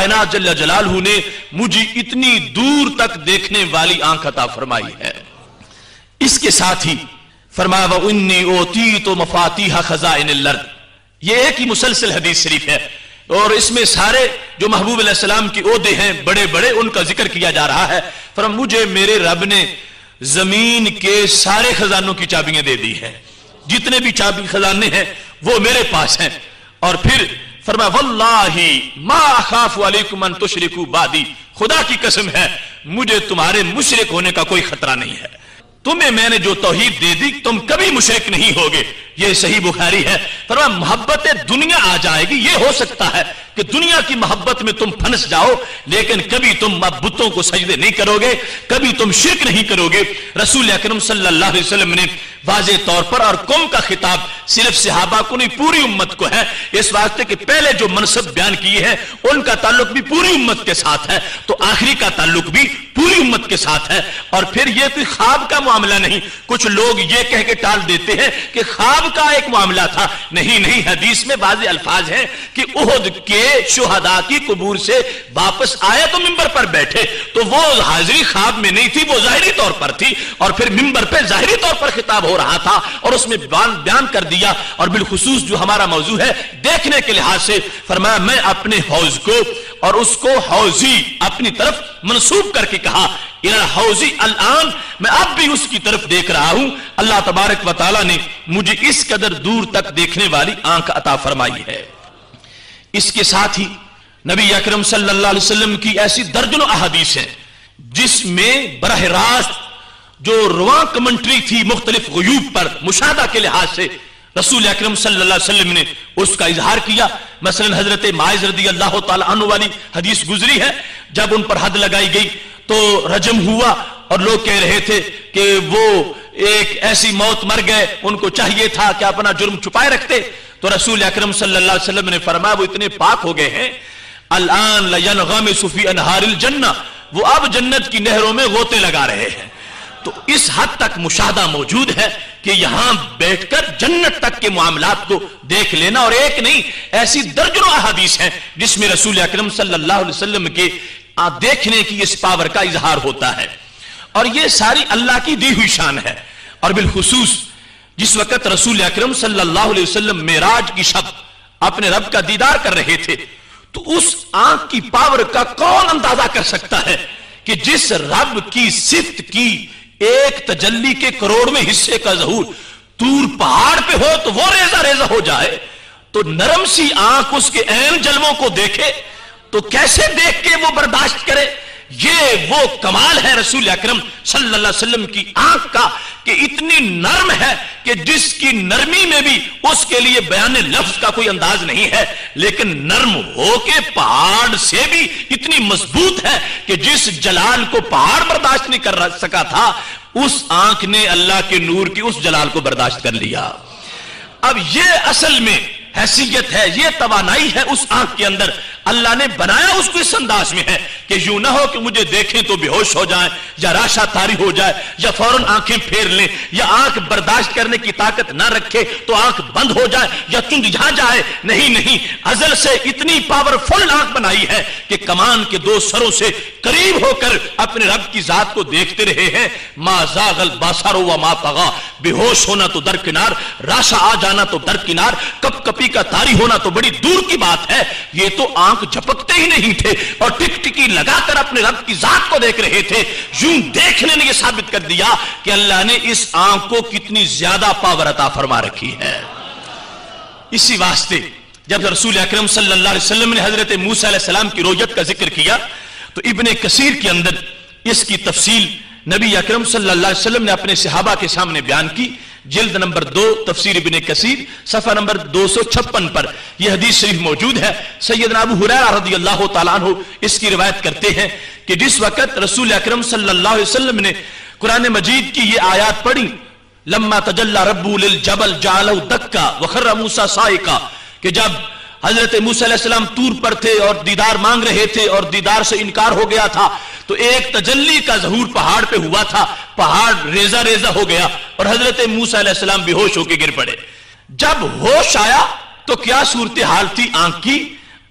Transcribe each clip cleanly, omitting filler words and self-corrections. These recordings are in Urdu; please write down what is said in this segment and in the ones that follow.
کائنات جل جلالہ نے مجھے اتنی دور تک دیکھنے والی آنکھ عطا فرمائی ہے۔ اس کے ساتھ ہی فرمایا وَإِنِّي أُوتِيتُ مَفَاتِيحَ خَزَائِنِ الْأَرْضِ، یہ ایک ہی مسلسل حدیث شریف ہے اور اس میں سارے جو محبوب علیہ السلام کی عہدے ہیں بڑے بڑے ان کا ذکر کیا جا رہا ہے۔ فرمایا مجھے میرے رب نے زمین کے سارے خزانوں کی چابیاں دے دی ہیں، جتنے بھی چابی خزانے ہیں وہ میرے پاس ہیں۔ اور پھر فرمایا واللہ ما اخاف علیکم ان تشرکوا بعدی، خدا کی قسم ہے مجھے تمہارے مشرک ہونے کا کوئی خطرہ نہیں ہے، تمہیں میں نے جو توحید دے دی تم کبھی مشرک نہیں ہوگے۔ یہ صحیح بخاری ہے۔ فرمایا محبت دنیا آ جائے گی، یہ ہو سکتا ہے کہ دنیا کی محبت میں تم پھنس جاؤ لیکن کبھی تم بتوں کو سجدے نہیں کرو گے، کبھی تم شرک نہیں کرو گے۔ رسول اکرم صلی اللہ علیہ وسلم نے واضح طور پر، اور قوم کا خطاب صرف صحابہ کو نہیں پوری امت کو ہے، اس واسطے کہ پہلے جو منصب بیان کیے ہیں ان کا تعلق بھی پوری امت کے ساتھ ہے تو آخری کا تعلق بھی پوری امت کے ساتھ ہے۔ اور پھر یہ کوئی خواب کا معاملہ نہیں، کچھ لوگ یہ کہہ کے ٹال دیتے ہیں کہ خواب کا ایک معاملہ تھا، نہیں نہیں، حدیث میں واضح الفاظ ہیں کہ احد کے شہداء کی قبور سے واپس آئے تو ممبر پر بیٹھے، تو وہ حاضری خواب میں نہیں تھی، وہ ظاہری طور پر تھی، اور پھر ممبر پہ ظاہری طور پر خطاب ہو رہا تھا اور اس میں بیان کر دیا۔ اور بالخصوص جو ہمارا موضوع ہے دیکھنے کے لحاظ سے، فرمایا میں اپنے حوض کو اور اس کو حوضی اپنی طرف منسوب کر کے کہا حوضی الان، میں اب بھی اس کی طرف دیکھ رہا ہوں۔ اللہ تبارک و تعالی نے مجھے اس قدر دور تک دیکھنے والی آنکھ عطا فرمائی ہے۔ اس کے ساتھ ہی نبی اکرم صلی اللہ علیہ وسلم کی ایسی درجنوں احادیث ہیں جس میں براہ راست جو رواں کمنٹری تھی مختلف غیوب پر مشاہدہ کے لحاظ سے رسول اکرم صلی اللہ علیہ وسلم نے اس کا اظہار کیا۔ مثلا حضرت معاذ رضی اللہ تعالی عنہ والی حدیث گزری ہے، جب ان پر حد لگائی گئی تو رجم ہوا اور لوگ کہہ رہے تھے کہ وہ ایک ایسی موت مر گئے، ان کو چاہیے تھا کہ اپنا جرم چھپائے رکھتے، تو رسول اکرم صلی اللہ علیہ وسلم نے فرمایا وہ اتنے پاک ہو گئے ہیں الان لینغمس فی انہار الجنہ، وہ اب جنت کی نہروں میں غوطے لگا رہے ہیں۔ تو اس حد تک مشاہدہ موجود ہے کہ یہاں بیٹھ کر جنت تک کے معاملات کو دیکھ لینا، اور ایک نہیں ایسی درجنوں احادیث ہیں جس میں رسول اکرم صلی اللہ علیہ وسلم کے دیکھنے کی اس پاور کا اظہار ہوتا ہے، اور یہ ساری اللہ کی دی ہوئی شان ہے۔ اور بالخصوص جس وقت رسول اکرم صلی اللہ علیہ وسلم معراج کی شب اپنے رب کا دیدار کر رہے تھے تو اس آنکھ کی پاور کا کون اندازہ کر سکتا ہے کہ جس رب کی صفت کی ایک تجلی کے کروڑویں حصے کا ظہور طور پہاڑ پہ ہو تو وہ ریزہ ریزہ ہو جائے، تو نرم سی آنکھ اس کے عین جلووں کو دیکھے تو کیسے دیکھ کے وہ برداشت کرے؟ یہ وہ کمال ہے رسول اکرم صلی اللہ علیہ وسلم کی آنکھ کا کہ اتنی نرم ہے کہ جس کی نرمی میں بھی اس کے لیے بیان لفظ کا کوئی انداز نہیں ہے، لیکن نرم ہو کے پہاڑ سے بھی اتنی مضبوط ہے کہ جس جلال کو پہاڑ برداشت نہیں کر سکا تھا اس آنکھ نے اللہ کے نور کی اس جلال کو برداشت کر لیا۔ اب یہ اصل میں حیثیت ہے، یہ توانائی ہے اس آنکھ کے اندر، اللہ نے بنایا اس کو اس انداز میں ہے کہ یوں نہ ہو کہ مجھے دیکھیں تو بے ہوش ہو جائیں یا راشا تاری ہو جائے یا فوراً آنکھیں پھیر لیں یا آنکھ برداشت کرنے کی طاقت نہ رکھے تو آنکھ بند ہو جائے یا چندھا جائے، نہیں نہیں، ازل سے اتنی پاورفل آنکھ بنائی ہے کہ کمان کے دو سروں سے قریب ہو کر اپنے رب کی ذات کو دیکھتے رہے ہیں۔ ما زاغ البصر وما طغى، بے ہوش ہونا تو درکنار، راشا آ جانا تو درکنار، کپ کپی کا طاری ہونا تو بڑی دور کی بات ہے، یہ تو آنکھ جھپکتے ہی نہیں تھے اور ٹک ٹکی لگا کر اپنے رب کی ذات کو دیکھ رہے تھے۔ یوں دیکھنے نے یہ ثابت کر دیا کہ اللہ نے اس آنکھ کو کتنی زیادہ پاور عطا فرما رکھی ہے۔ اسی واسطے جب رسول اکرم صلی اللہ علیہ وسلم نے حضرت موسیٰ علیہ السلام کی رؤیت کا ذکر کیا تو ابن کثیر کے اندر اس کی تفصیل نبی اکرم صلی اللہ علیہ وسلم نے اپنے صحابہ کے سامنے بیان کی۔ جلد نمبر 2 تفسیر ابن کثیر صفحہ نمبر 256 پر یہ حدیث شریف موجود ہے۔ سیدنا ابو ہریرہ رضی اللہ تعالیٰ عنہ اس کی روایت کرتے ہیں کہ جس وقت رسول اکرم صلی اللہ علیہ وسلم نے قرآن مجید کی یہ آیات پڑھی لما تجلی ربہ للجبل جعلہ دکا وخر موسیٰ صائقا، کہ جب حضرت موسیٰ علیہ السلام طور پر تھے اور دیدار مانگ رہے تھے اور دیدار سے انکار ہو گیا تھا تو ایک تجلی کا ظہور پہاڑ پہ ہوا تھا، پہاڑ ریزہ ریزہ ہو گیا اور حضرت موسیٰ علیہ السلام بے ہوش ہو کے گر پڑے۔ جب ہوش آیا تو کیا صورتحال تھی آنکھ کی؟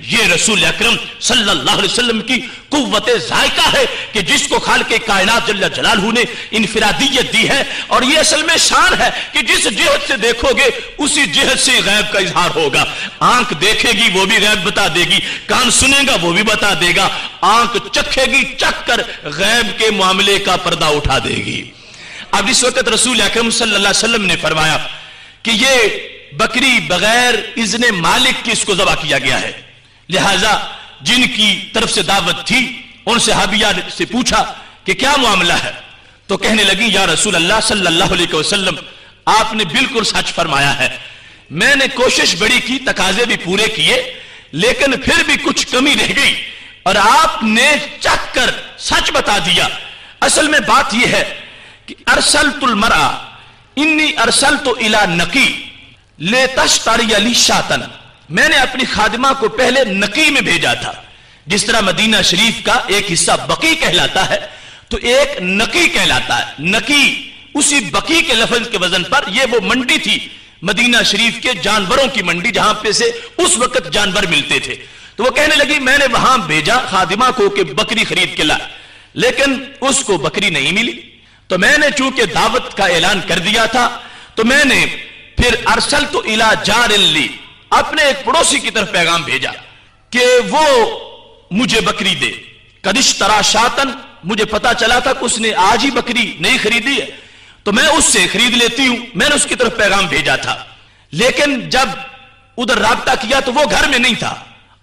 یہ رسول اکرم صلی اللہ علیہ وسلم کی قوت ذائقہ ہے کہ جس کو خالق کائنات جل جلالہ نے انفرادیت دی ہے، اور یہ اصل میں شان ہے کہ جس جہت سے دیکھو گے اسی جہت سے غیب کا اظہار ہوگا۔ آنکھ دیکھے گی وہ بھی غیب بتا دے گی، کان سنے گا وہ بھی بتا دے گا، آنکھ چکھے گی چکھ کر غیب کے معاملے کا پردہ اٹھا دے گی۔ اب اس وقت رسول اکرم صلی اللہ علیہ وسلم نے فرمایا کہ یہ بکری بغیر اذن مالک کی اس کو ذبح کیا گیا ہے، لہذا جن کی طرف سے دعوت تھی ان صحابیہ سے پوچھا کہ کیا معاملہ ہے، تو کہنے لگی یا رسول اللہ صلی اللہ علیہ وسلم آپ نے بالکل سچ فرمایا ہے، میں نے کوشش بڑی کی، تقاضے بھی پورے کیے، لیکن پھر بھی کچھ کمی رہ گئی اور آپ نے چکھ کر سچ بتا دیا۔ اصل میں بات یہ ہے کہ ارسلت المرأة انی ارسلت الی نقی لتشتری لی شاطن، میں نے اپنی خادمہ کو پہلے نقی میں بھیجا تھا، جس طرح مدینہ شریف کا ایک حصہ بقی کہلاتا ہے تو ایک نقی کہلاتا ہے۔ نقی اسی بقی کے لفظ کے وزن پر، یہ وہ منڈی تھی مدینہ شریف کے جانوروں کی منڈی جہاں پہ سے اس وقت جانور ملتے تھے، تو وہ کہنے لگی میں نے وہاں بھیجا خادمہ کو کہ بکری خرید کے لائے، لیکن اس کو بکری نہیں ملی، تو میں نے چونکہ دعوت کا اعلان کر دیا تھا تو میں نے پھر ارسلت الی جار لی، اپنے ایک پڑوسی کی طرف پیغام بھیجا کہ وہ مجھے بکری دے، قد اشتری شاطن، مجھے پتا چلا تھا کہ اس نے آج ہی بکری نہیں خریدی ہے تو میں اس سے خرید لیتی ہوں، میں نے اس کی طرف پیغام بھیجا تھا، لیکن جب ادھر رابطہ کیا تو وہ گھر میں نہیں تھا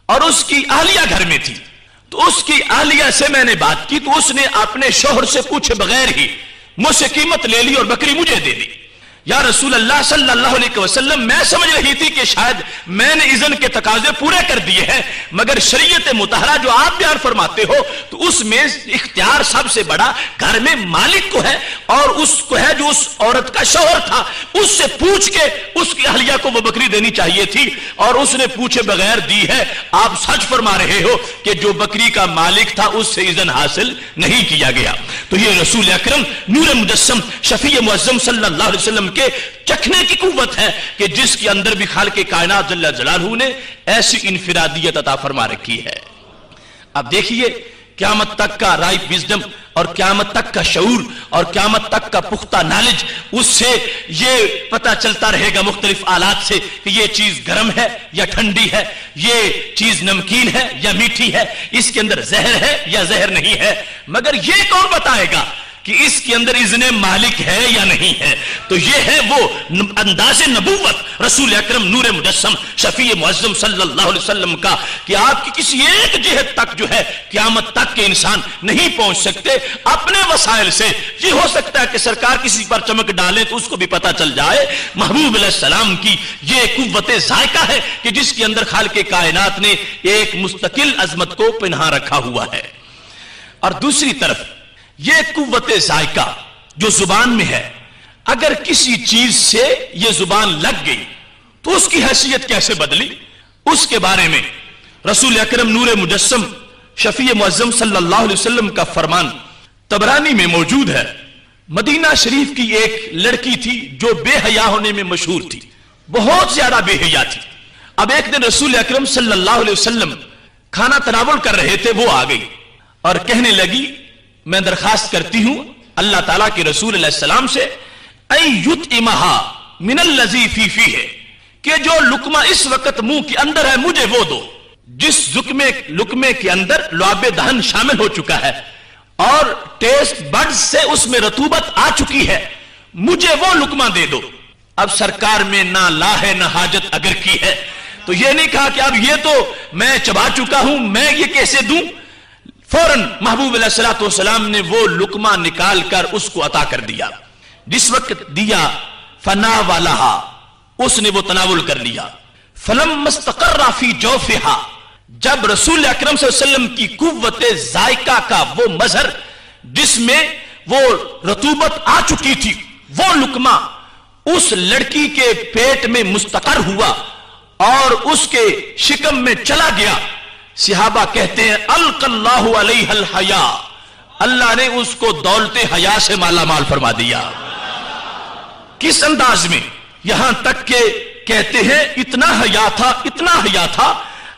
اور اس کی اہلیہ گھر میں تھی، تو اس کی اہلیہ سے میں نے بات کی تو اس نے اپنے شوہر سے پوچھے بغیر ہی مجھ سے قیمت لے لی اور بکری مجھے دے دی۔ یا رسول اللہ صلی اللہ علیہ وسلم، میں سمجھ رہی تھی کہ شاید میں نے اذن کے تقاضے پورے کر دیے ہیں، مگر شریعت مطہرہ جو آپ بیان فرماتے ہو تو اس میں اختیار سب سے بڑا گھر میں مالک کو ہے، اور اس کو ہے جو اس عورت کا شوہر تھا، اس سے پوچھ کے اس کی اہلیہ کو وہ بکری دینی چاہیے تھی، اور اس نے پوچھے بغیر دی ہے۔ آپ سچ فرما رہے ہو کہ جو بکری کا مالک تھا اس سے اذن حاصل نہیں کیا گیا۔ تو یہ رسول اکرم نور مجسم شفیع معظم صلی اللہ علیہ وسلم کے چکھنے کی قوت ہے کہ جس کے اندر بھی خالق کائنات جل جلالہ نے ایسی انفرادیت عطا فرما رکھی ہے۔ اب دیکھیے قیامت تک کا رائٹ وزڈم اور قیامت تک کا شعور اور قیامت تک کا پختہ نالج، اس سے یہ پتہ چلتا رہے گا مختلف آلات سے کہ یہ چیز گرم ہے یا ٹھنڈی ہے، یہ چیز نمکین ہے یا میٹھی ہے، اس کے اندر زہر ہے یا زہر نہیں ہے، مگر یہ کون بتائے گا کہ اس کے اندر اذن مالک ہے یا نہیں ہے؟ تو یہ ہے وہ انداز نبوت رسول اکرم نور مجسم شفیع معظم صلی اللہ علیہ وسلم کا کہ آپ کی کسی ایک جہت تک جو ہے قیامت تک کے انسان نہیں پہنچ سکتے اپنے وسائل سے۔ یہ ہو سکتا ہے کہ سرکار کسی پر چمک ڈالیں تو اس کو بھی پتہ چل جائے، محبوب علیہ السلام کی یہ قوت ذائقہ ہے کہ جس کے اندر خالق کائنات نے ایک مستقل عظمت کو پنہا رکھا ہوا ہے۔ اور دوسری طرف یہ قوت ذائقہ جو زبان میں ہے، اگر کسی چیز سے یہ زبان لگ گئی تو اس کی حیثیت کیسے بدلی، اس کے بارے میں رسول اکرم نور مجسم شفیع معظم صلی اللہ علیہ وسلم کا فرمان طبرانی میں موجود ہے۔ مدینہ شریف کی ایک لڑکی تھی جو بے حیا ہونے میں مشہور تھی، بہت زیادہ بے حیا تھی۔ اب ایک دن رسول اکرم صلی اللہ علیہ وسلم کھانا تناول کر رہے تھے، وہ آ گئی اور کہنے لگی میں درخواست کرتی ہوں اللہ تعالیٰ کے رسول علیہ السلام سے ان یطعمھا من الذی فی فیہ، کہ جو لقمہ اس وقت منہ کے اندر ہے مجھے وہ دو، جس لقمے کے اندر لعاب دہن شامل ہو چکا ہے اور ٹیسٹ بڈز سے اس میں رطوبت آ چکی ہے، مجھے وہ لقمہ دے دو۔ اب سرکار میں نہ لا ہے نہ حاجت اگر کی ہے، تو یہ نہیں کہا کہ اب یہ تو میں چبا چکا ہوں میں یہ کیسے دوں، فوراً محبوب علیہ السلام نے وہ لقمہ نکال کر اس کو عطا کر دیا۔ جس وقت دیا فناولھا، اس نے وہ تناول کر لیا۔ فلما استقر فی جوفھا، جب رسول اکرم صلی اللہ علیہ وسلم کی قوت ذائقہ کا وہ مظہر جس میں وہ رطوبت آ چکی تھی، وہ لقمہ اس لڑکی کے پیٹ میں مستقر ہوا اور اس کے شکم میں چلا گیا، صحابہ کہتے ہیں القى اللہ علیہ الحیا، اللہ نے اس کو دولت حیا سے مالا مال فرما دیا۔ کس انداز میں؟ یہاں تک کہ کہتے ہیں اتنا حیا تھا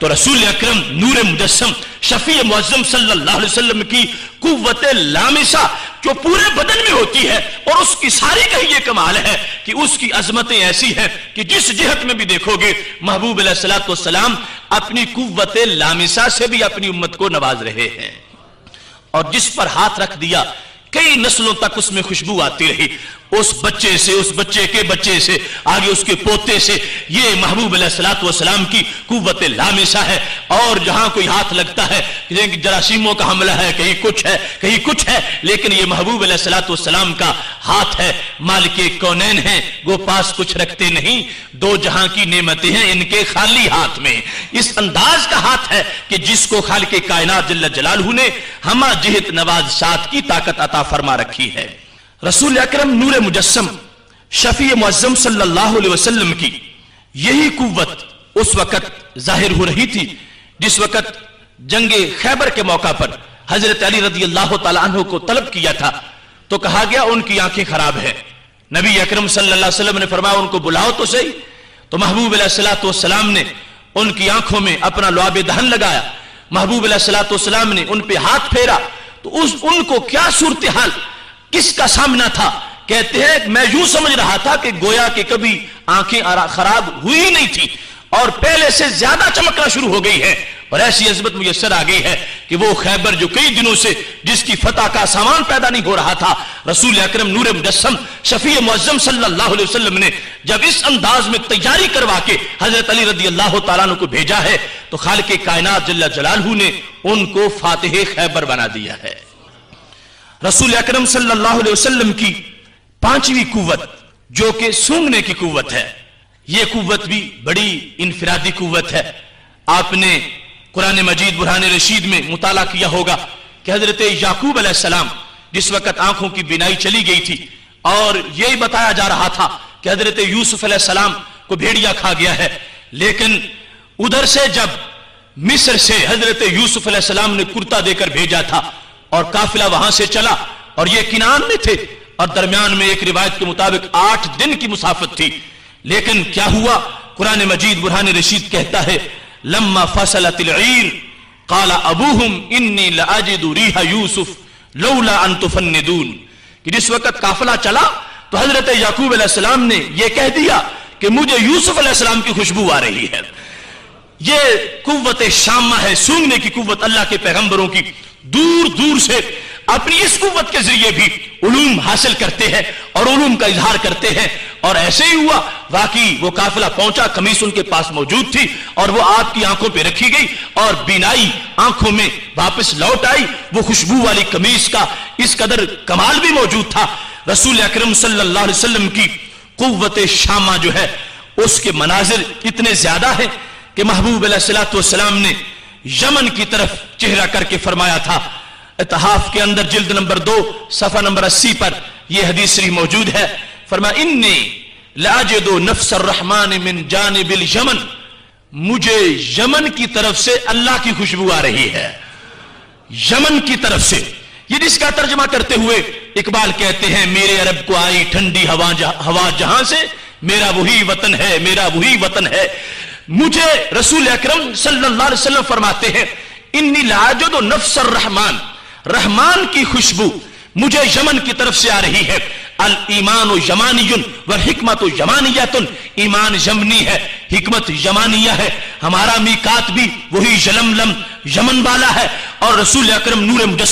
تو رسول اکرم نور مجسم شفیع معظم صلی اللہ علیہ وسلم کی قوت لامسہ جو پورے بدن میں ہوتی ہے، اور اس کی ساری کا یہ کمال ہے کہ اس کی عظمتیں ایسی ہیں کہ جس جہت میں بھی دیکھو گے محبوب علیہ الصلوۃ والسلام اپنی قوت لامسہ سے بھی اپنی امت کو نواز رہے ہیں، اور جس پر ہاتھ رکھ دیا کئی نسلوں تک اس میں خوشبو آتی رہی، اس بچے سے، اس بچے کے بچے سے، آگے اس کے پوتے سے، یہ محبوب علیہ الصلوۃ والسلام کی قوت لامسہ ہے۔ اور جہاں کوئی ہاتھ لگتا ہے کہ جراثیموں کا حملہ ہے، کہیں کچھ ہے کہیں کچھ ہے، لیکن یہ محبوب علیہ الصلوۃ والسلام کا ہاتھ ہے، مالک کونین ہیں، وہ پاس کچھ رکھتے نہیں، دو جہاں کی نعمتیں ہیں ان کے خالی ہاتھ میں، اس انداز کا ہاتھ ہے کہ جس کو خالق کائنات جل جلالہ نے ہمہ جہت نوازشات کی طاقت عطا فرما رکھی ہے۔ رسول اکرم نور مجسم شفیع معظم صلی اللہ علیہ وسلم کی یہی قوت اس وقت ظاہر ہو رہی تھی جس وقت جنگ خیبر کے موقع پر حضرت علی رضی اللہ تعالیٰ عنہ کو طلب کیا تھا تو کہا گیا ان کی آنکھیں خراب ہیں، نبی اکرم صلی اللہ علیہ وسلم نے فرمایا ان کو بلاؤ تو صحیح، تو محبوب علیہ الصلوۃ والسلام نے ان کی آنکھوں میں اپنا لعاب دہن لگایا، محبوب علیہ الصلوۃ والسلام نے ان پہ ہاتھ پھیرا تو ان کو کیا صورتحال کس کا سامنا تھا؟ کہتے ہیں میں یوں سمجھ رہا تھا کہ گویا کہ کبھی آنکھیں خراب ہوئی نہیں تھی اور پہلے سے زیادہ چمکنا شروع ہو گئی ہے، اور ایسی عظمت میسر آ گئی ہے کہ وہ خیبر جو کئی دنوں سے جس کی فتح کا سامان پیدا نہیں ہو رہا تھا، رسول اکرم نور مجسم شفیع معظم صلی اللہ علیہ وسلم نے جب اس انداز میں تیاری کروا کے حضرت علی رضی اللہ تعالیٰ عنہ کو بھیجا ہے تو خالق کائنات جل جلالہ نے ان کو فاتح خیبر بنا دیا ہے۔ رسول اکرم صلی اللہ علیہ وسلم کی پانچویں قوت جو کہ سونگنے کی قوت ہے، یہ قوت بھی بڑی انفرادی قوت ہے۔ آپ نے قرآن مجید برہان رشید میں مطالعہ کیا ہوگا کہ حضرت یعقوب علیہ السلام جس وقت آنکھوں کی بینائی چلی گئی تھی اور یہی بتایا جا رہا تھا کہ حضرت یوسف علیہ السلام کو بھیڑیا کھا گیا ہے، لیکن ادھر سے جب مصر سے حضرت یوسف علیہ السلام نے کرتا دے کر بھیجا تھا اور قافلہ وہاں سے چلا اور یہ کنعان میں تھے اور درمیان میں ایک روایت کے مطابق 8 دن کی مسافت تھی، لیکن کیا ہوا؟ قرآن مجید برہان رشید کہتا ہے لما فصلت العیر قال ابوہم انی لاجد ریح یوسف لولا ان تفندون، کہ جس وقت قافلہ چلا تو حضرت یعقوب علیہ السلام نے یہ کہہ دیا کہ مجھے یوسف علیہ السلام کی خوشبو آ رہی ہے۔ یہ قوت شامہ ہے، سونگنے کی قوت اللہ کے پیغمبروں کی، دور دور سے اپنی اس قوت کے ذریعے بھی علوم حاصل کرتے ہیں اور علوم کا اظہار کرتے ہیں، اور ایسے ہی ہوا، واقعی وہ قافلہ پہنچا، قمیص ان کے پاس موجود تھی اور وہ آپ کی آنکھوں پہ رکھی گئی اور بینائی آنکھوں میں واپس لوٹ آئی، وہ خوشبو والی قمیص کا اس قدر کمال بھی موجود تھا۔ رسول اکرم صلی اللہ علیہ وسلم کی قوت شامہ جو ہے اس کے مناظر اتنے زیادہ ہیں کہ محبوب علیہ الصلوۃ والسلام نے یمن کی طرف چہرہ کر کے فرمایا تھا، اتحاف کے اندر جلد نمبر 2 صفحہ نمبر 80 پر یہ حدیث شریف موجود ہے، فرمایا انی لاجد نفس الرحمن من جانب الیمن، مجھے یمن کی طرف سے اللہ کی خوشبو آ رہی ہے، یمن کی طرف سے۔ یہ جس کا ترجمہ کرتے ہوئے اقبال کہتے ہیں میرے عرب کو آئی ٹھنڈی ہوا جہاں سے، میرا وہی وطن ہے، میرا وہی وطن ہے۔ مجھے رسول اکرم صلی اللہ علیہ وسلم فرماتے ہیں انی لاجد نفس الرحمن، رحمان کی خوشبو مجھے یمن کی طرف سے آ رہی ہے۔ الایمان یمانی والحکمت یمانیۃ، ایمان یمنی ہے، حکمت یمانیہ ہے، ہمارا میقات بھی وہی یلملم یمن والا ہے، اور رسول اکرم نور مجسم